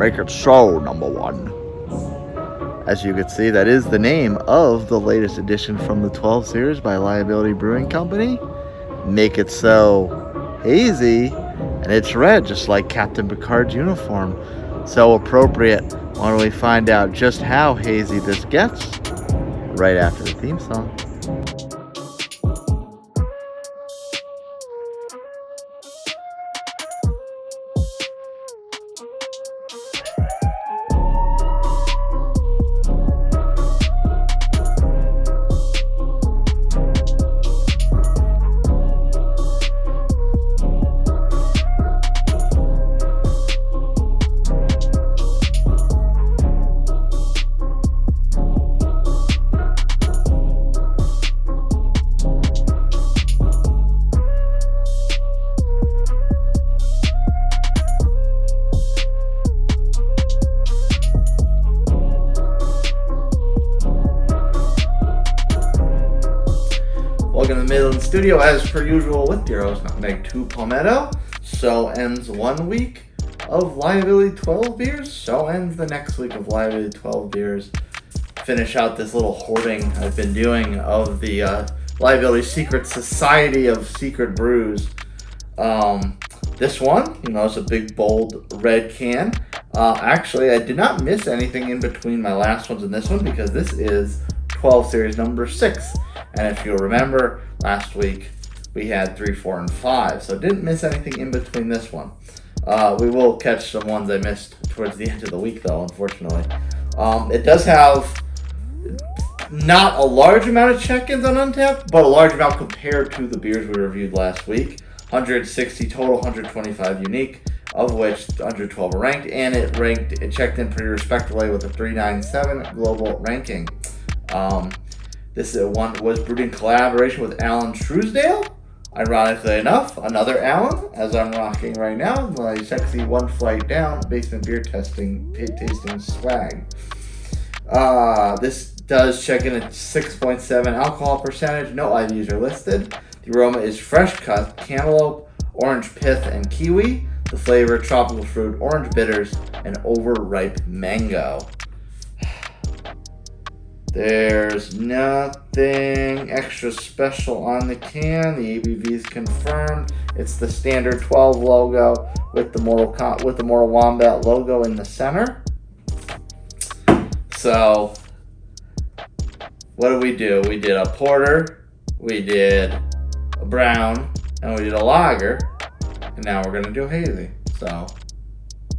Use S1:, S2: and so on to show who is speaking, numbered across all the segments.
S1: Make it so, number one. As you can see, that is the name of the latest edition from the 12 series by Liability Brewing Company. Make it so hazy, and it's red, just like Captain Picard's uniform. So appropriate. Why don't we find out just how hazy this gets right after the theme song. Welcome to the Midland Studio, as per usual, with your host, Nutmeg 2 Palmetto. So ends 1 week of Liability 12 beers. So ends the next week of Liability 12 beers. Finish out this little hoarding I've been doing of the Liability Secret Society of Secret Brews. This one, you know, it's a big, bold, red can. Actually, I did not miss anything in between my last ones and this one, because this is 12 series number 6. And if you'll remember, last week we had 3, 4, and 5. So didn't miss anything in between this one. We will catch some ones I missed towards the end of the week, though, unfortunately. It does have not a large amount of check-ins on Untapped, but a large amount compared to the beers we reviewed last week. 160 total, 125 unique, of which 112 are ranked, and it checked in pretty respectively with a 397 global ranking. This one was brewed in collaboration with Alan Truesdale. Ironically enough, another Alan, as I'm rocking right now, my sexy One Flight Down basement beer tasting swag. This does check in at 6.7 alcohol percentage. No IVs are listed. The aroma is fresh cut cantaloupe, orange pith, and kiwi. The flavor, tropical fruit, orange bitters, and overripe mango. There's nothing extra special on the can. The ABV is confirmed. It's the standard 12 logo with the Mortal Wombat logo in the center. So, what did we do? We did a porter, we did a brown, and we did a lager, and now we're gonna do hazy. So,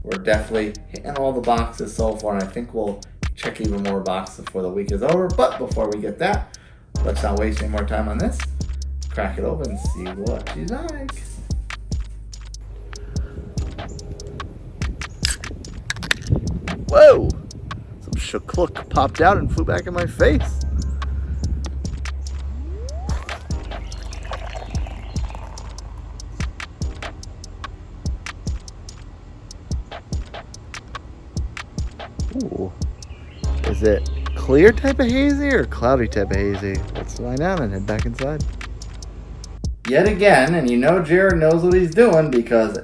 S1: we're definitely hitting all the boxes so far, and I think we'll check even more boxes before the week is over. But before we get that, let's not waste any more time on this. Crack it open and see what she's like. Whoa! Some shakluk popped out and flew back in my face. Ooh. Is it clear type of hazy or cloudy type of hazy? Let's find out and head back inside. Yet again, and you know Jared knows what he's doing, because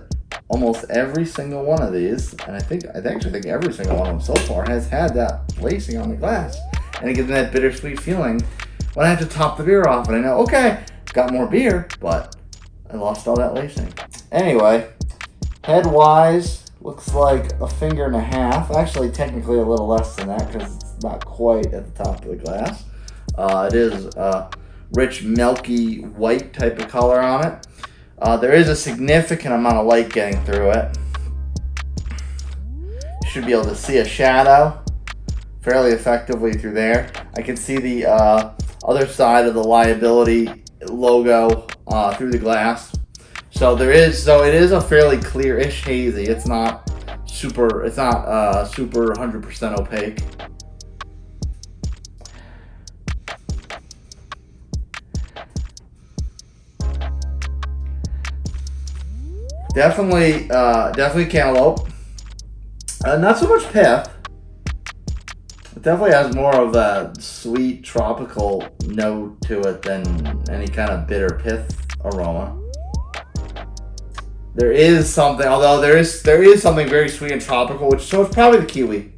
S1: almost every single one of these, and I actually think every single one of them so far has had that lacing on the glass. And it gives me that bittersweet feeling when I have to top the beer off and I know, okay, got more beer, but I lost all that lacing. Anyway, head-wise, looks like a finger and a half. Actually, technically a little less than that, because it's not quite at the top of the glass. It is a rich, milky, white type of color on it. There is a significant amount of light getting through it. You should be able to see a shadow fairly effectively through there. I can see the other side of the Liability logo through the glass. So it is a fairly clear-ish hazy. It's not super 100% opaque. Definitely cantaloupe. Not so much pith. It definitely has more of that sweet tropical note to it than any kind of bitter pith aroma. There is something, although there is something very sweet and tropical, so it's probably the kiwi.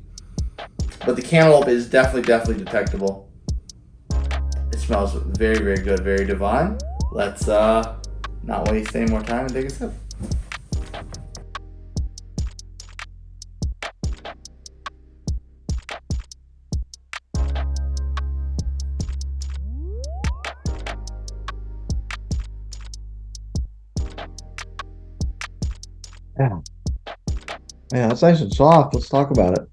S1: But the cantaloupe is definitely detectable. It smells very, very good, very divine. Let's not waste any more time and take a sip. Yeah, it's nice and soft. Let's talk about it.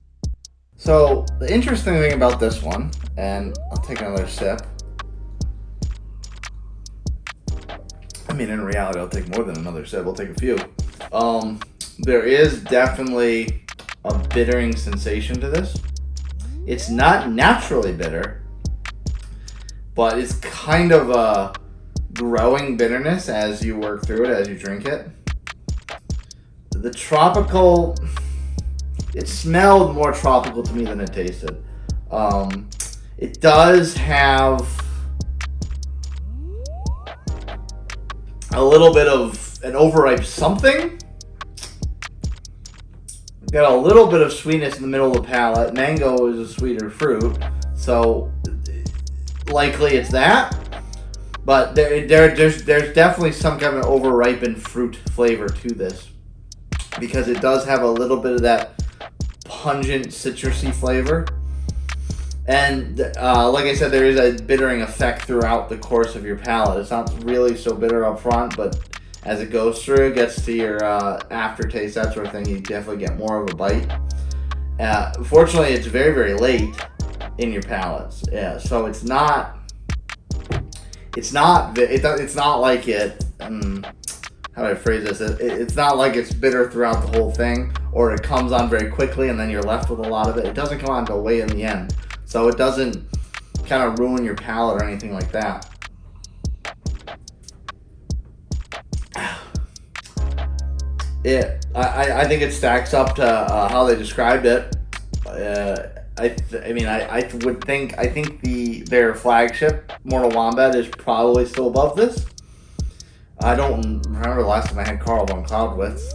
S1: So, the interesting thing about this one, and I'll take another sip. I mean, in reality, I'll take more than another sip. I'll take a few. There is definitely a bittering sensation to this. It's not naturally bitter, but it's kind of a growing bitterness as you work through it, as you drink it. The tropical, it smelled more tropical to me than it tasted. It does have a little bit of an overripe something. Got a little bit of sweetness in the middle of the palate. Mango is a sweeter fruit, so likely it's that. But there's definitely some kind of overripened fruit flavor to this, because it does have a little bit of that pungent citrusy flavor. And like I said, there is a bittering effect throughout the course of your palate. It's not really so bitter up front, but as it goes through, it gets to your aftertaste, that sort of thing, you definitely get more of a bite. Fortunately, it's very, very late in your palates. Yeah, so it's not like it. How do I phrase this? It's not like it's bitter throughout the whole thing, or it comes on very quickly and then you're left with a lot of it. It doesn't come on until way in the end, so it doesn't kind of ruin your palate or anything like that. I think it stacks up to how they described it. I think their flagship Mortal Wombat is probably still above this. I don't remember the last time I had Carl von Cloudwitz.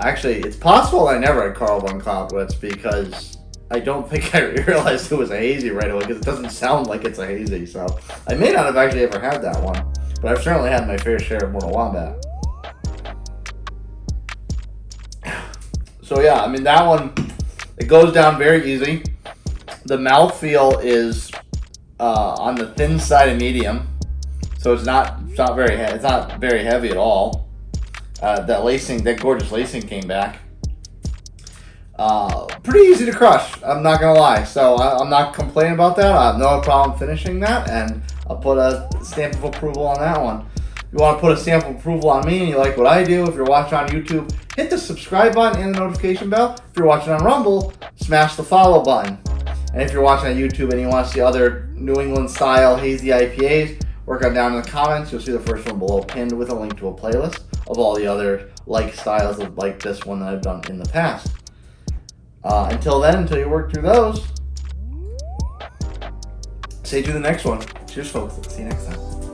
S1: Actually, it's possible I never had Carl von Cloudwitz, because I don't think I realized it was a hazy right away, because it doesn't sound like it's a hazy. So I may not have actually ever had that one, but I've certainly had my fair share of Mortal Wombat. So yeah, I mean, that one, it goes down very easy. The mouthfeel is on the thin side of medium, so it's not very heavy at all. That gorgeous lacing came back. Pretty easy to crush, I'm not gonna lie. So I'm not complaining about that. I have no problem finishing that, and I'll put a stamp of approval on that one. If you want to put a stamp of approval on me and you like what I do, if you're watching on YouTube, hit the subscribe button and the notification bell. If you're watching on Rumble, smash the follow button. And if you're watching on YouTube and you want to see other New England style hazy IPAs, work on down in the comments. You'll see the first one below pinned with a link to a playlist of all the other styles like this one that I've done in the past. Until then, until you work through those, stay tuned to the next one. Cheers, folks. See you next time.